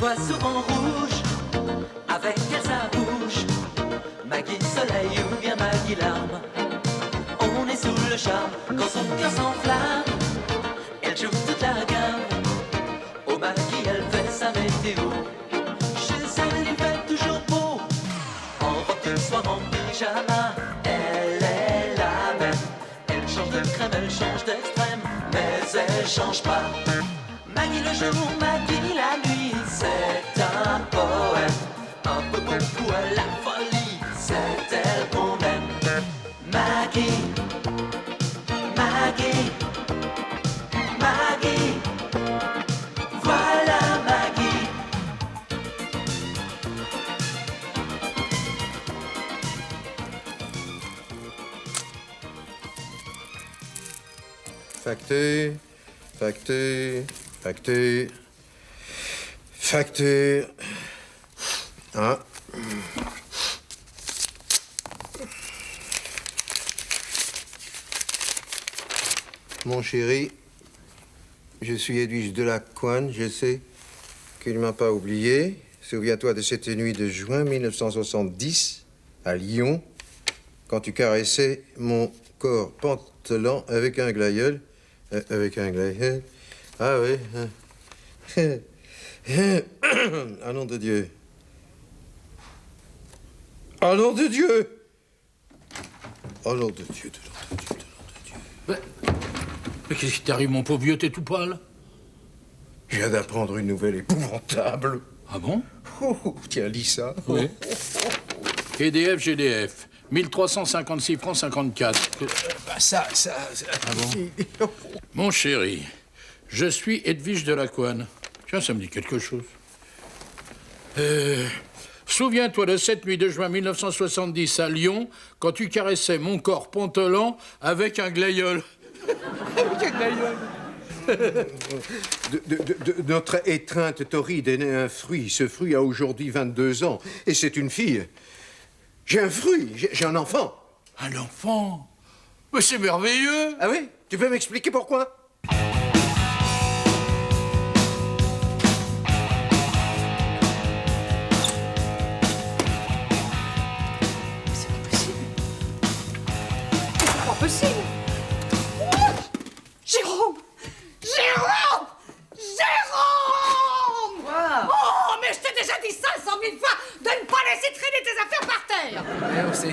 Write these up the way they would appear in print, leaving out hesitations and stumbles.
vois souvent rouge, avec elle sa bouche. Maggie soleil ou bien Maggie larme. On est sous le charme quand son cœur s'enflamme. Elle joue toute la gamme. Oh Maggie, elle fait sa météo. Chez elle, il fait toujours beau. En robe de soie, en pyjama, elle est la même. Elle change de crème, elle change d'extrême, mais elle change pas. Maggie le jour, Maggie la nuit, c'est un poème. Un peu beaucoup à la folie, c'est elle qu'on aime. Maggie, Maggie, Maggie, voilà Maggie. Facture, facture, facture, facture. Ah. Mon chéri, je suis Edwige Delacroix, je sais qu'il ne m'a pas oublié. Souviens-toi de cette nuit de juin 1970, à Lyon, quand tu caressais mon corps pantelant avec un glaïeul. Avec un glaïeul. Ah oui. Ah nom de Dieu. Ah nom de Dieu. Oh nom de Dieu, de nom de Dieu, de nom de Dieu. Mais qu'est-ce qui t'arrive, mon pauvre vieux, t'es tout pâle? Je viens d'apprendre une nouvelle épouvantable. Ah bon? Oh, tiens, lis ça. Oui. EDF, GDF. 1356 francs 54. Ça... Ah bon? Mon chéri, je suis Edwige Delacroix. Tiens, ça me dit quelque chose. Souviens-toi de cette nuit de juin 1970 à Lyon, quand tu caressais mon corps pantelant avec un glaïeul. Avec un glaïeul. De notre étreinte torride est né un fruit. Ce fruit a aujourd'hui 22 ans. Et c'est une fille. J'ai un fruit, j'ai un enfant. Un enfant? Mais c'est merveilleux! Ah oui? Tu peux m'expliquer pourquoi? C'est pas possible. Jérôme! Jérôme! Jérôme! Quoi? Oh, mais je t'ai déjà dit 500 000 fois de ne pas laisser traîner tes affaires par terre!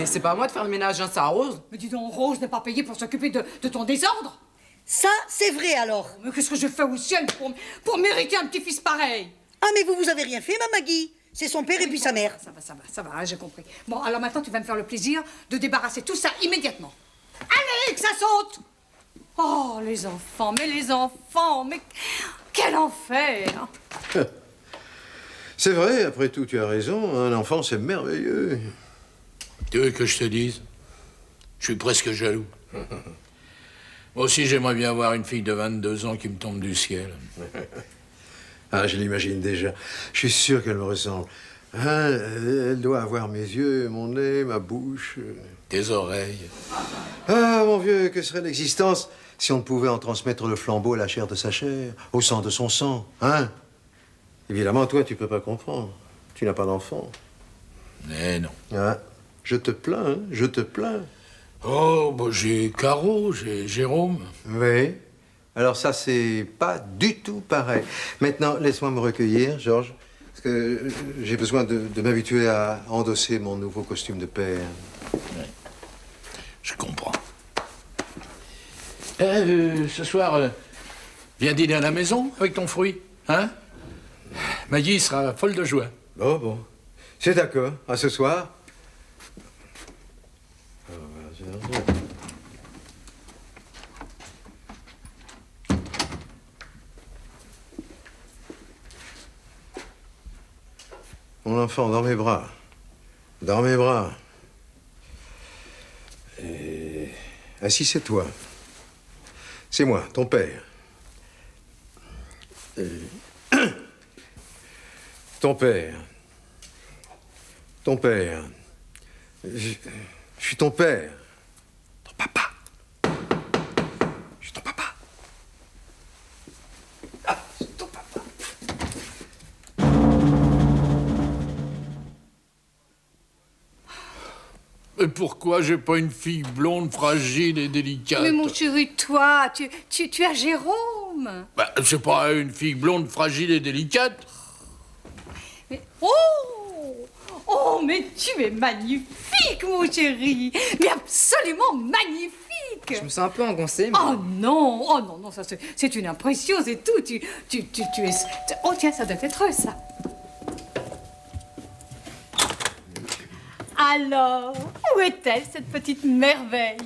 C'est pas à moi de faire le ménage, hein, c'est à Rose. Mais dis donc, Rose n'est pas payée pour s'occuper de ton désordre. Ça, c'est vrai alors. Mais qu'est-ce que je fais au ciel pour mériter un petit-fils pareil? Ah, mais vous avez rien fait, ma Maggie. C'est son père et puis sa mère. Ça va, hein, j'ai compris. Bon, alors maintenant, tu vas me faire le plaisir de débarrasser tout ça immédiatement. Allez, que ça saute! Oh, les enfants, mais quel enfer! C'est vrai, après tout, tu as raison. Un enfant, c'est merveilleux. Tu veux que je te dise? Je suis presque jaloux. Moi aussi, j'aimerais bien avoir une fille de 22 ans qui me tombe du ciel. Ah, je l'imagine déjà. Je suis sûr qu'elle me ressemble. Ah, elle doit avoir mes yeux, mon nez, ma bouche. Tes oreilles. Ah, mon vieux, que serait l'existence si on ne pouvait en transmettre le flambeau à la chair de sa chair, au sang de son sang, hein? Évidemment, toi, tu peux pas comprendre. Tu n'as pas d'enfant. Mais non. Ah, je te plains, hein, je te plains. Oh, bah j'ai Caro, j'ai Jérôme. Oui. Alors ça, c'est pas du tout pareil. Maintenant, laisse-moi me recueillir, Georges, parce que j'ai besoin de m'habituer à endosser mon nouveau costume de père. Ouais. Je comprends. Ce soir, viens dîner à la maison avec ton fruit, hein? Maggie sera folle de joie. Bon. C'est d'accord. À ce soir. Mon enfant, dans mes bras. Dans mes bras. Et... Assis, c'est toi. C'est moi, ton père. Ton père. Ton père. Je suis ton père. Ton papa. Je suis ton papa. Ah, c'est ton papa. Mais pourquoi j'ai pas une fille blonde, fragile et délicate? Mais mon chéri, toi, tu as Jérôme. Bah, c'est pas une fille blonde, fragile et délicate? Mais, oh, mais tu es magnifique, mon chéri. Mais absolument magnifique. Je me sens un peu engoncé, mais... Oh non, ça c'est une impression, c'est tout. Tu es... Oh tiens, ça doit être ça. Alors, où est-elle, cette petite merveille?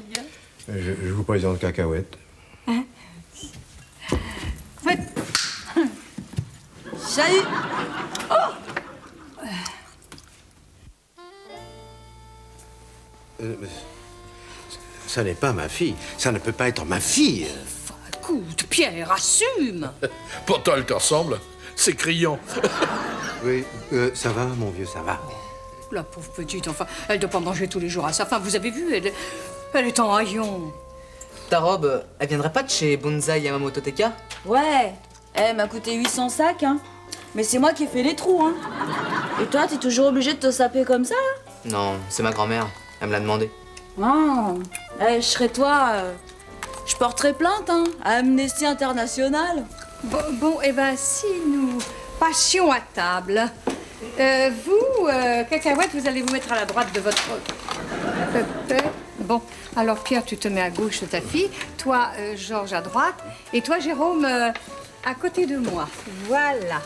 Je vous présente Cacahuète. Ouais. Salut. Ça n'est pas ma fille. Ça ne peut pas être ma fille. Enfin, écoute, Pierre, assume. Pourtant, elle te ressemble. C'est criant. Oui, ça va, mon vieux, ça va. La pauvre petite, enfin, elle doit pas manger tous les jours à sa faim. Vous avez vu, elle est en haillons. Ta robe, elle viendrait pas de chez Bonzai Yamamoto Teka? Ouais, elle m'a coûté 800 sacs, hein. Mais c'est moi qui ai fait les trous, hein. Et toi, t'es toujours obligé de te saper comme ça, là? Non, c'est ma grand-mère. Elle me l'a demandé. Non. Eh, je serais toi, je porterais plainte, hein, à Amnesty International. Bon, eh ben, si nous passions à table, vous, Cacahuète, vous allez vous mettre à la droite de votre... Bon, alors Pierre, tu te mets à gauche de ta fille, toi, Georges, à droite, et toi, Jérôme, à côté de moi. Voilà.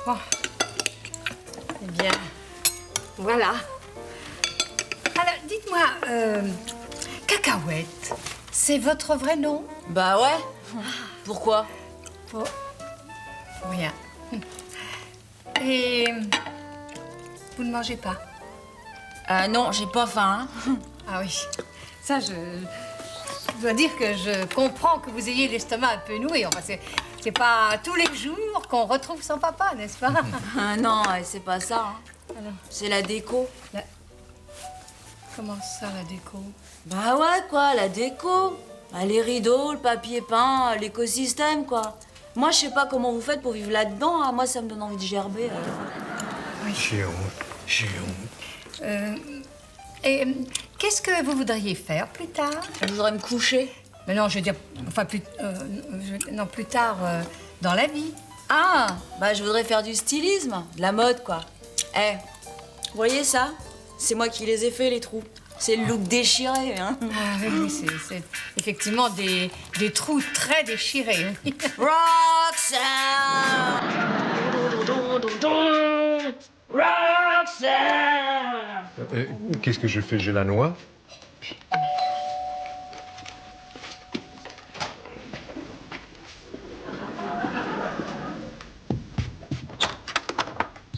Bon. Eh bien, voilà. Alors, dites-moi, Cacahuète, c'est votre vrai nom? Bah ouais. Pourquoi? Oh, rien. Et vous ne mangez pas? Non, j'ai pas faim, hein. Ah oui, ça, je dois dire que je comprends que vous ayez l'estomac un peu noué. Enfin, c'est pas tous les jours qu'on retrouve son papa, n'est-ce pas? Ah non, c'est pas ça, hein. Alors, C'est la déco. comment ça, la déco? Bah ouais, quoi, la déco. Bah, les rideaux, le papier peint, l'écosystème, quoi. Moi, je sais pas comment vous faites pour vivre là-dedans, hein. Moi, ça me donne envie de gerber. J'ai honte. Et qu'est-ce que vous voudriez faire plus tard? Je voudrais me coucher. Mais non, je veux dire, enfin, plus tard dans la vie. Ah, bah je voudrais faire du stylisme, de la mode, quoi. Eh, vous voyez ça? C'est moi qui les ai fait, les trous. C'est le look déchiré, hein. Ah oui, c'est effectivement des trous très déchirés. Oui. Roxanne! Qu'est-ce que je fais? Je la noie?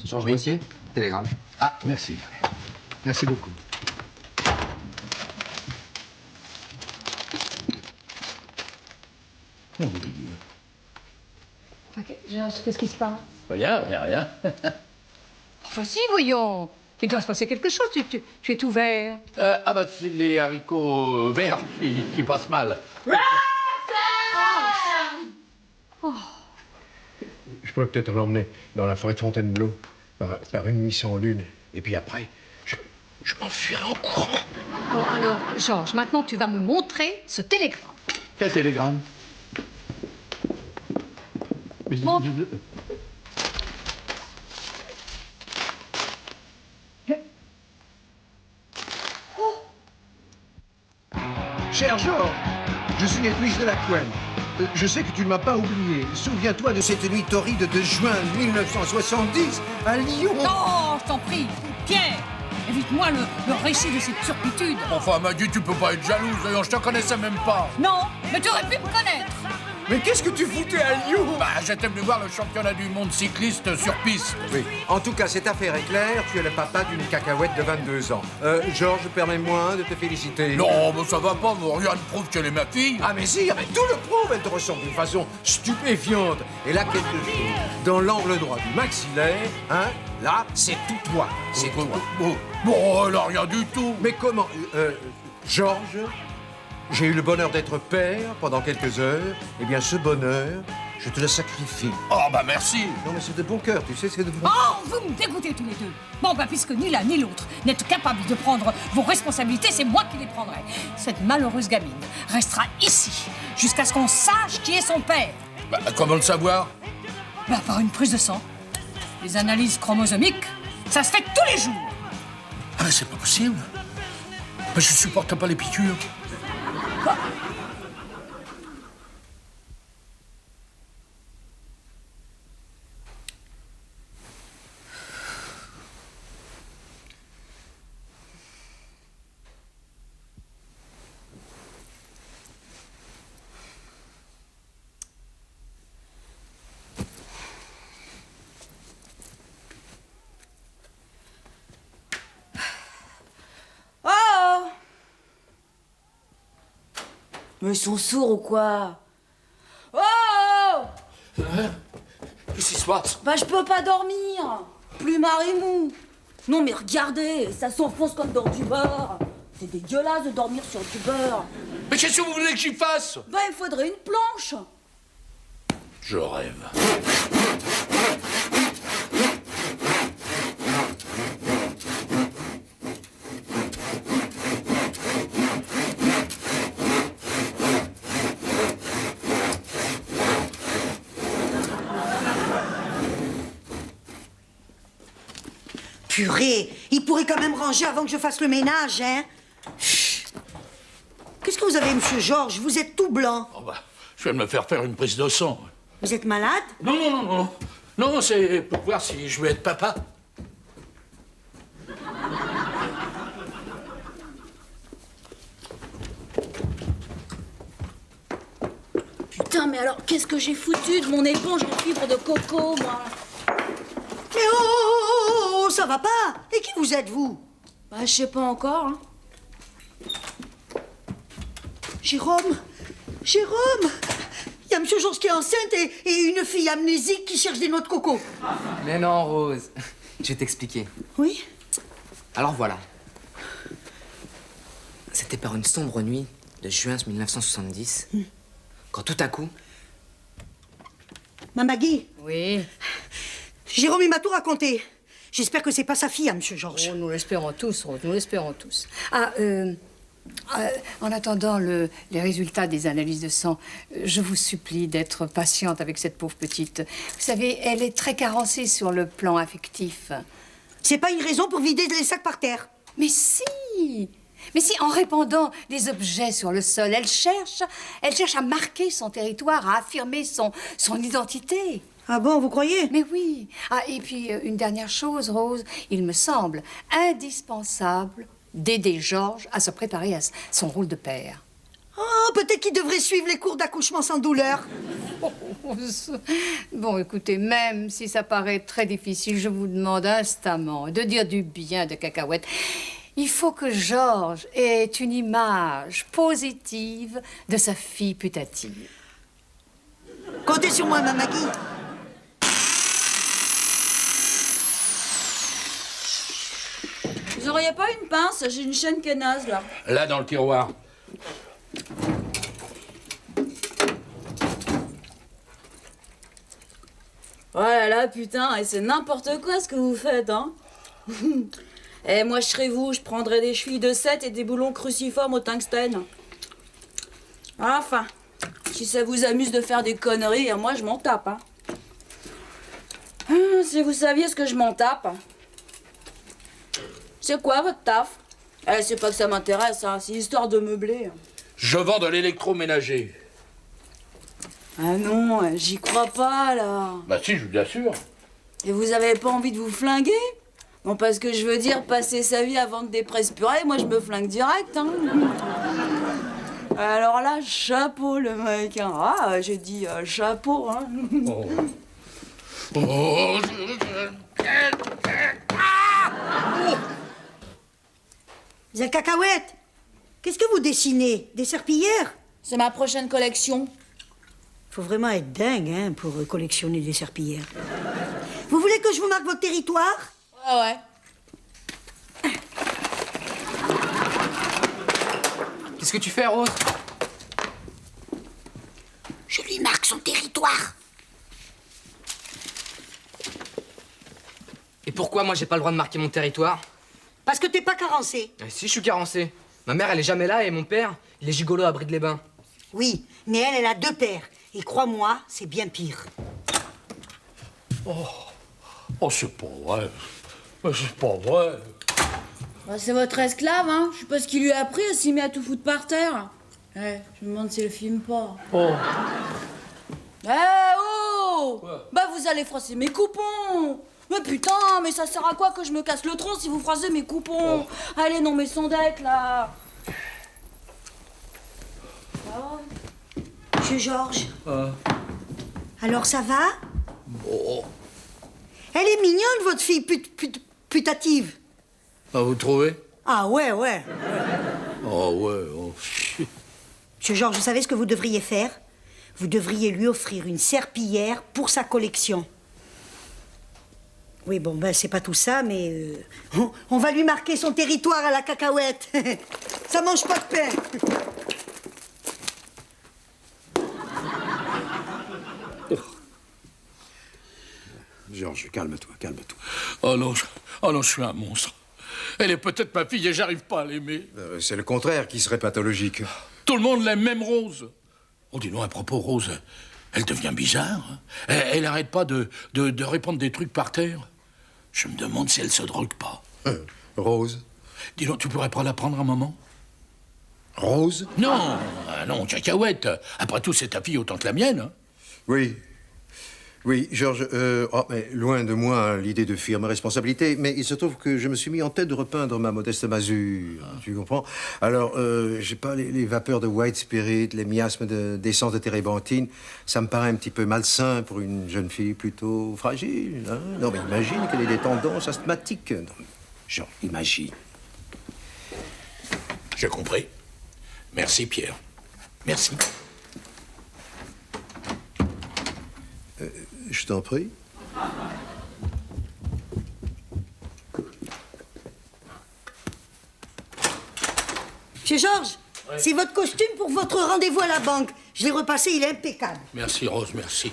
Georges Brissier, télégramme. Ah, merci. Merci beaucoup. Qu'est-ce qui se passe? Rien, rien. Enfin, si, voyons. Il doit se passer quelque chose. Tu es tout vert. Ah bah c'est les haricots verts qui passent mal. Je pourrais peut-être l'emmener dans la forêt de Fontainebleau par une nuit sans lune. Et puis après, je m'enfuirai en courant. Bon, alors, Georges, maintenant, tu vas me montrer ce télégramme. Quel télégramme? Bon. Cher Georges, je suis Edwige de la Couenne. Je sais que tu ne m'as pas oublié. Souviens-toi de cette nuit torride de juin 1970 à Lyon. Non, je t'en prie. Pierre, évite-moi le récit de cette turpitude. Enfin, Maggie, tu peux pas être jalouse. D'ailleurs, je te connaissais même pas. Non, mais tu aurais pu me connaître. Mais qu'est-ce que tu foutais à Lyon? Bah, j'étais venu voir le championnat du monde cycliste sur piste. Oui. En tout cas, cette affaire est claire. Tu es le papa d'une cacahuète de 22 ans. Georges, permets-moi de te féliciter. Non, mais ça va pas, mais rien ne prouve qu'elle est ma fille. Ah mais si, mais tout le prouve, elle te ressemble d'une façon stupéfiante. Et là, quelque chose, dans l'angle droit du maxillaire, hein, là, c'est tout toi. C'est toi. Bon, elle a rien du tout. Mais comment Georges, j'ai eu le bonheur d'être père pendant quelques heures. Eh bien, ce bonheur, Je te la sacrifie. Oh, bah merci. Non, mais c'est de bon cœur, tu sais, c'est de bon... Oh, vous me dégoûtez tous les deux. Bon, bah, puisque ni l'un ni l'autre n'êtes capables de prendre vos responsabilités, c'est moi qui les prendrai. Cette malheureuse gamine restera ici jusqu'à ce qu'on sache qui est son père. Bah, comment le savoir? Bah, par une prise de sang. Les analyses chromosomiques, ça se fait tous les jours. Ah, mais c'est pas possible. Mais je supporte pas les piqûres. Quoi? Oh! Mais ils sont sourds ou quoi? Oh! Qu'est-ce qui se passe? Bah je peux pas dormir. Plus marimou. Non mais regardez, ça s'enfonce comme dans du beurre. C'est dégueulasse de dormir sur du beurre. Mais qu'est-ce que vous voulez que j'y fasse? Bah il faudrait une planche. Je rêve. Purée, il pourrait quand même ranger avant que je fasse le ménage, hein. Chut. Qu'est-ce que vous avez, monsieur Georges? Vous êtes tout blanc. Oh, bah, je viens de me faire une prise de sang. Vous êtes malade? Non, non, non, non. Non, c'est pour voir si je veux être papa. Putain mais alors qu'est-ce que j'ai foutu de mon éponge en fibre de coco moi? Mais oh, ça va pas. Et qui vous êtes, vous? Bah je sais pas encore hein. Jérôme, Jérôme, il y a monsieur Georges qui est enceinte et une fille amnésique qui cherche des noix de coco. Mais non, Rose. Je vais t'expliquer. Oui? Alors voilà. C'était par une sombre nuit de juin 1970, quand tout à coup... Ma Maggie, Oui. Jérôme, il m'a tout raconté. J'espère que c'est pas sa fille, hein, monsieur Georges. Oh, nous l'espérons tous, Rose, nous l'espérons tous. En attendant les résultats des analyses de sang, je vous supplie d'être patiente avec cette pauvre petite. Vous savez, elle est très carencée sur le plan affectif. C'est pas une raison pour vider les sacs par terre. Mais si! Mais si, en répandant des objets sur le sol, elle cherche à marquer son territoire, à affirmer son identité. Ah bon, vous croyez? Mais oui. Ah, et puis, une dernière chose, Rose, il me semble indispensable d'aider Georges à se préparer à son rôle de père. Oh, peut-être qu'il devrait suivre les cours d'accouchement sans douleur. Bon, écoutez, même si ça paraît très difficile, je vous demande instamment de dire du bien de Cacahuète. Il faut que Georges ait une image positive de sa fille putative. Comptez sur moi, ma Maggie. Vous auriez pas une pince? J'ai une chaîne qui est naze là. Là, dans le tiroir. Oh là là, putain, et c'est n'importe quoi ce que vous faites, hein. Et moi, je serais vous, je prendrais des chevilles de 7 et des boulons cruciformes au tungstène. Enfin, si ça vous amuse de faire des conneries, moi, je m'en tape, hein. Si vous saviez ce que je m'en tape. C'est quoi, votre taf? Eh, c'est pas que ça m'intéresse, hein, c'est histoire de meubler. Je vends de l'électroménager. Ah non, j'y crois pas, là. Bah si, je vous assure. Et vous avez pas envie de vous flinguer? Non, parce que je veux dire, passer sa vie à vendre des presses purées, moi je me flingue direct, hein. Alors là, chapeau le mec, hein. Ah, j'ai dit chapeau, hein. Oh. Oh. La Cacahuète, qu'est-ce que vous dessinez? Des serpillères? C'est ma prochaine collection. Faut vraiment être dingue, hein, pour collectionner des serpillères. Vous voulez que je vous marque votre territoire? Ouais, ouais. Qu'est-ce que tu fais, Rose? Je lui marque son territoire. pourquoi moi j'ai pas le droit de marquer mon territoire? Parce que t'es pas carencé. Eh, si, je suis carencé. Ma mère, elle est jamais là et mon père, il est gigolo à Bride-les-Bains. Oui, mais elle a 2 pères. Et crois-moi, c'est bien pire. Oh, c'est pas vrai. Mais c'est pas vrai. Bah, c'est votre esclave, hein. Je sais pas ce qu'il lui a appris, elle s'y met à tout foutre par terre. Ouais, je me demande s'il le filme pas. Oh. Oh Bah vous allez froisser mes coupons. Mais putain, mais ça sert à quoi que je me casse le tronc si vous froissez mes coupons? Allez, non mais sans deck, là. Monsieur Georges. Alors ça va? Oh. Elle est mignonne, votre fille putative. Ah, vous trouvez? Ah ouais, ouais. Oh, ouais, oh. Monsieur Georges, vous savez ce que vous devriez faire? Vous devriez lui offrir une serpillière pour sa collection. Oui, bon, ben, c'est pas tout ça, mais... on va lui marquer son territoire à la cacahuète. Ça mange pas de pain. Georges, calme-toi, calme-toi. Oh non, je suis un monstre. Elle est peut-être ma fille et j'arrive pas à l'aimer. C'est le contraire qui serait pathologique. Tout le monde l'aime, même Rose. Oh, dis-nous, à propos, Rose, elle devient bizarre. Hein. Elle arrête pas de répandre des trucs par terre. Je me demande si elle se drogue pas. Rose? Dis donc, tu pourrais pas la prendre un moment? Rose? Non, non, cacahuète. Après tout, c'est ta fille autant que la mienne. Hein. Oui. Oui, Georges, mais loin de moi l'idée de fuir mes responsabilités, mais il se trouve que je me suis mis en tête de repeindre ma modeste masure, tu comprends? Alors, j'ai pas les vapeurs de white spirit, les miasmes d'essence de térébenthine, ça me paraît un petit peu malsain pour une jeune fille plutôt fragile, hein? Non, mais imagine qu'elle ait des tendances asthmatiques. Non, Georges, imagine. J'ai compris. Merci, Pierre. Merci. Je t'en prie. Monsieur Georges, c'est votre costume pour votre rendez-vous à la banque. Je l'ai repassé, il est impeccable. Merci, Rose, merci.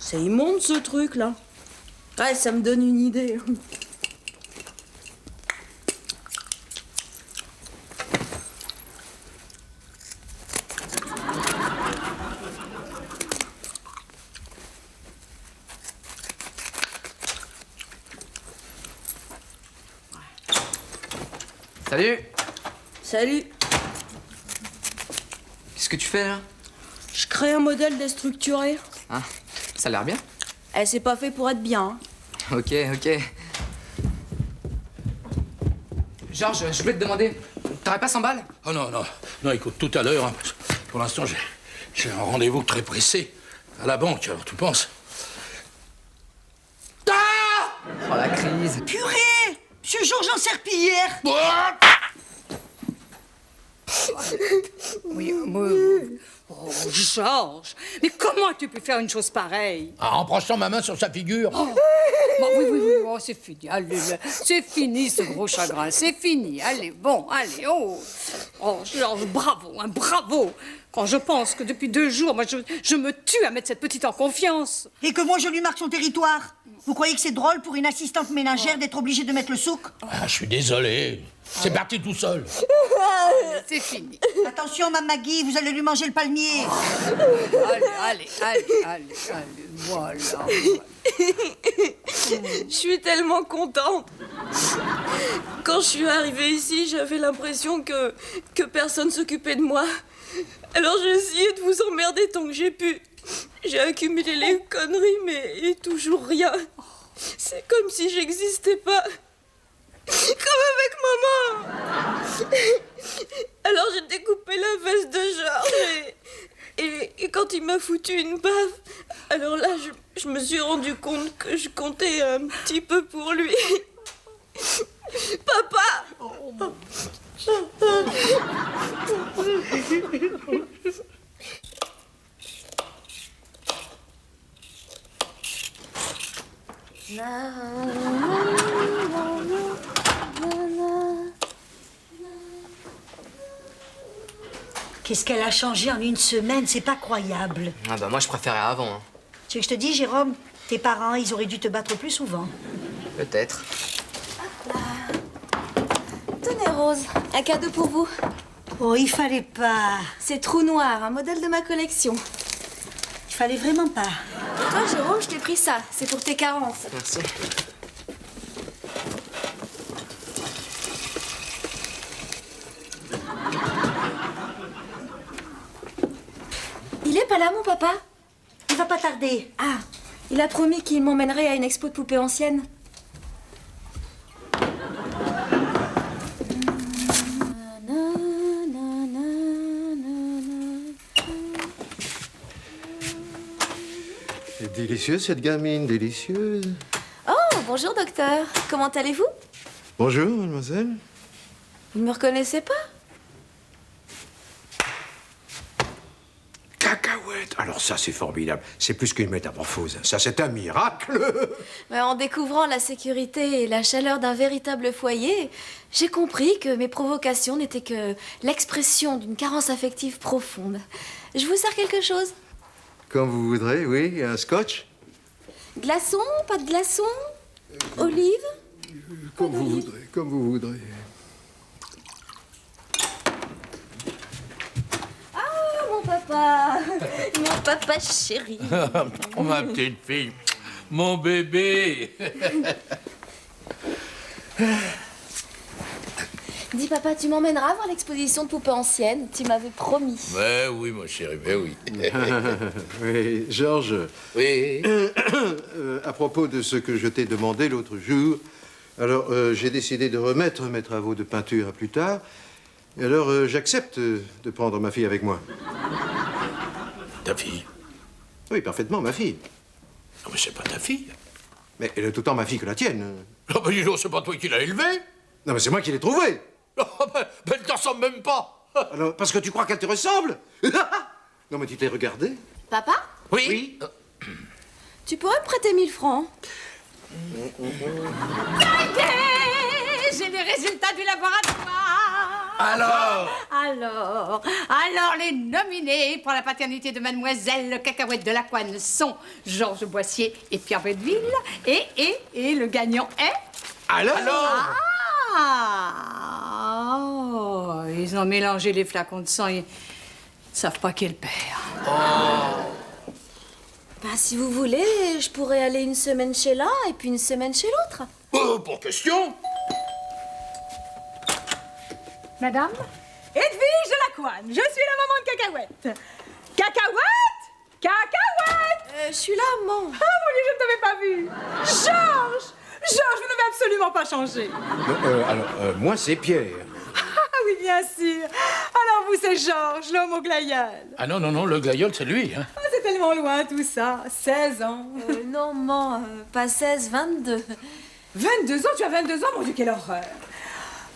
C'est immonde ce truc là. Ouais, ça me donne une idée. Salut! Salut. Qu'est-ce que tu fais là? Je crée un modèle déstructuré. Ah, ça a l'air bien. Eh, c'est pas fait pour être bien. Hein. Ok, ok. Georges, je voulais te demander, t'aurais pas 100 balles? Oh non, non, non, écoute, tout à l'heure, hein, pour l'instant, j'ai un rendez-vous très pressé à la banque, alors tu penses? Ah! Oh, la crise. Purée! Monsieur Georges en serpillière. Oui, oh, Georges, mais comment tu peux faire une chose pareille? Ah, en penchant ma main sur sa figure. Oh. Bon, oui, oui, oui, oh, c'est fini, allez, c'est fini ce gros chagrin, c'est fini, allez, bon, allez, oh. Oh, Georges, bravo, hein, bravo. Quand je pense que depuis 2 jours, moi, je me tue à mettre cette petite en confiance. Et que moi, je lui marque son territoire. Vous croyez que c'est drôle pour une assistante ménagère d'être obligée de mettre le souk? Ah, je suis désolé. C'est parti tout seul. C'est fini. Attention, Mme Maggie, vous allez lui manger le palmier. Allez, voilà. Je suis tellement contente. Quand je suis arrivée ici, j'avais l'impression que personne s'occupait de moi. Alors j'ai essayé de vous emmerder tant que j'ai pu. J'ai accumulé les conneries, mais toujours rien. C'est comme si j'existais pas. Comme avec maman. Alors j'ai découpé la veste de Georges et quand il m'a foutu une baffe, alors là je me suis rendu compte que je comptais un petit peu pour lui. Papa! Qu'est-ce qu'elle a changé en une semaine, c'est pas croyable. Ah bah moi je préférais avant. Hein. Tu veux que je te dise, Jérôme, tes parents, ils auraient dû te battre plus souvent. Peut-être. Tenez, Rose, un cadeau pour vous. Oh, il fallait pas. C'est Trou Noir, un modèle de ma collection. Il fallait vraiment pas. Et toi, Jérôme, je t'ai pris ça. C'est pour tes carences. Merci. Il est pas là, mon papa? Il va pas tarder. Ah, il a promis qu'il m'emmènerait à une expo de poupées anciennes. C'est délicieuse, cette gamine, délicieuse. Oh, bonjour, docteur. Comment allez-vous? Bonjour, mademoiselle. Vous ne me reconnaissez pas? Cacahuète. Alors ça, c'est formidable. C'est plus qu'une métamorphose. Ça, c'est un miracle. Mais en découvrant la sécurité et la chaleur d'un véritable foyer, j'ai compris que mes provocations n'étaient que l'expression d'une carence affective profonde. Je vous sers quelque chose? Comme vous voudrez, oui. Un scotch? Glaçon? Pas de glaçon? Olive? Comme vous voudrez, comme vous voudrez. Mon papa! Mon papa chéri! Oh, ma petite fille, mon bébé. Dis papa, tu m'emmèneras voir l'exposition de poupées anciennes? Tu m'avais promis. Ben oui, mon chéri, ben oui. Oui, Georges. Oui. À propos de ce que je t'ai demandé l'autre jour, alors j'ai décidé de remettre mes travaux de peinture à plus tard. Et alors j'accepte de prendre ma fille avec moi. Ta fille? Oui, parfaitement, ma fille. Non, mais c'est pas ta fille. Mais elle est autant ma fille que la tienne. Non, mais dis donc, c'est pas toi qui l'as élevée. Non, mais c'est moi qui l'ai trouvée. Oh, ben, elle t'en ressemble même pas. Alors, parce que tu crois qu'elle te ressemble? Non, mais tu t'es regardé? Papa? Oui. Tu pourrais me prêter 1000 francs? J'ai les résultats du laboratoire. Alors Alors, les nominés pour la paternité de Mademoiselle Cacahuète de Lacoine sont Georges Boissier et Pierre Bedville. Et le gagnant est... Alors Ah oh, ils ont mélangé les flacons de sang et savent pas qui est le père. Bah, si vous voulez, je pourrais aller une semaine chez l'un et puis une semaine chez l'autre. Pour question. Madame? Edwige de Lacoine, je suis la maman de Cacahuète. Cacahuète? Cacahuète? Je suis là, maman. Ah mon Dieu, je ne t'avais pas vu. Georges! Georges, vous n'avez absolument pas changé. Alors, moi, c'est Pierre. Ah oui, bien sûr. Alors vous, c'est Georges, l'homme au glaïeul. Ah non, non, non, le glaïeul, c'est lui. Hein. Ah, c'est tellement loin tout ça. 16 ans. Non, maman, pas 16, 22. 22 ans? Tu as 22 ans? Mon Dieu, quelle horreur.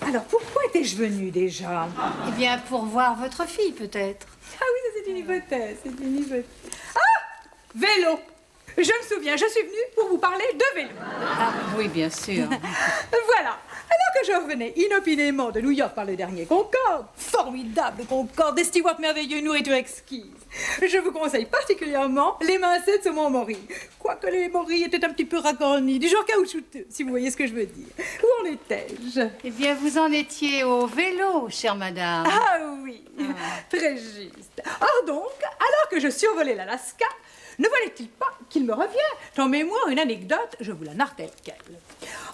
Alors, pourquoi étais-je venue déjà? Eh bien, pour voir votre fille, peut-être. Ah oui, ça, c'est une hypothèse, c'est une hypothèse. Ah! Vélo! Je me souviens, je suis venue pour vous parler de vélo. Ah oui, bien sûr. Voilà. Alors que je revenais inopinément de New York par le dernier Concorde, formidable Concorde, des stewards merveilleux, une nourriture exquise, je vous conseille particulièrement les mincets de saumon mori. Quoique les moris étaient un petit peu racornis, du genre caoutchouteux, si vous voyez ce que je veux dire. Où en étais-je? Eh bien, vous en étiez au vélo, chère madame. Ah oui, très juste. Or donc, alors que je survolais l'Alaska, ne valait-il pas qu'il me revient en mémoire une anecdote, je vous la narre telle quelle.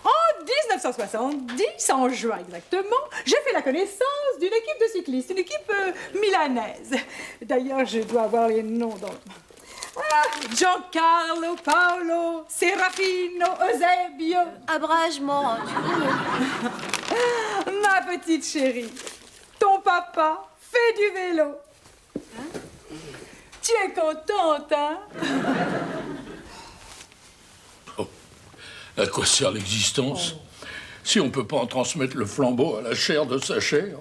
En 1970, en juin exactement, j'ai fait la connaissance d'une équipe de cyclistes, une équipe milanaise. D'ailleurs, je dois avoir les noms dans... Giancarlo, Paolo, Serafino, Eusebio. Abragement, Ma petite chérie, ton papa fait du vélo. Tu es contente, hein? À quoi sert l'existence si on peut pas en transmettre le flambeau à la chair de sa chair?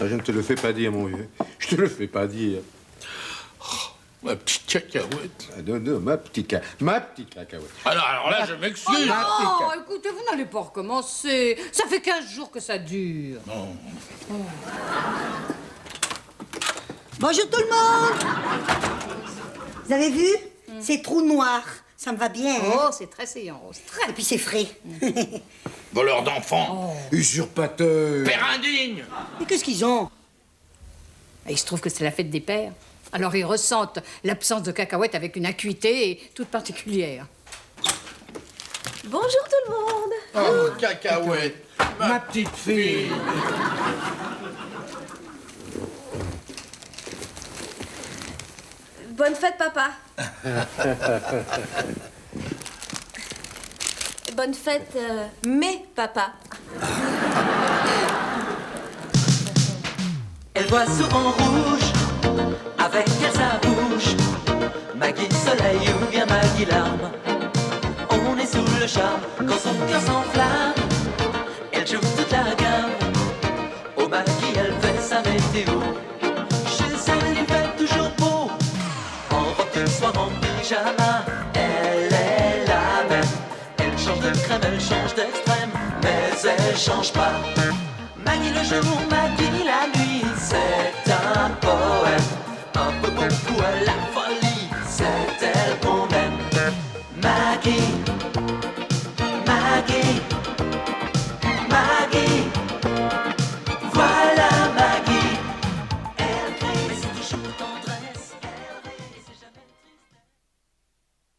Ah, je ne te le fais pas dire, mon vieux. Je te le fais pas dire. Ma petite cacahuète. Ah, non, ma petite cacahuète. Alors là, je m'excuse. Oh, écoutez, vous n'allez pas recommencer. Ça fait 15 jours que ça dure. Non. Bonjour tout le monde. Vous avez vu? C'est trou noir. Ça me va bien. Hein? Oh, c'est très saillant, Rose. Très. Et puis c'est frais. Voleurs d'enfants. Usurpateur. Père indigne. Mais qu'est-ce qu'ils ont? Et il se trouve que c'est la fête des pères. Alors ils ressentent l'absence de cacahuètes avec une acuité toute particulière. Bonjour tout le monde. Oh, cacahuète, ma petite fille. Bonne fête, papa. Bonne fête, mes papas. Elle voit souvent rouge, avec elle sa bouche. Maggie Soleil ou bien Maggie Larme. On est sous le charme quand son cœur s'enflamme. Elle joue toute la gamme. Au Maggie, elle fait sa météo. Chez elle, il fait toujours beau. En robe de soir, en pyjama. Elle est la même. Elle change de crème, elle change d'extrême. Mais elle change pas. Maggie le jour, Maggie la nuit.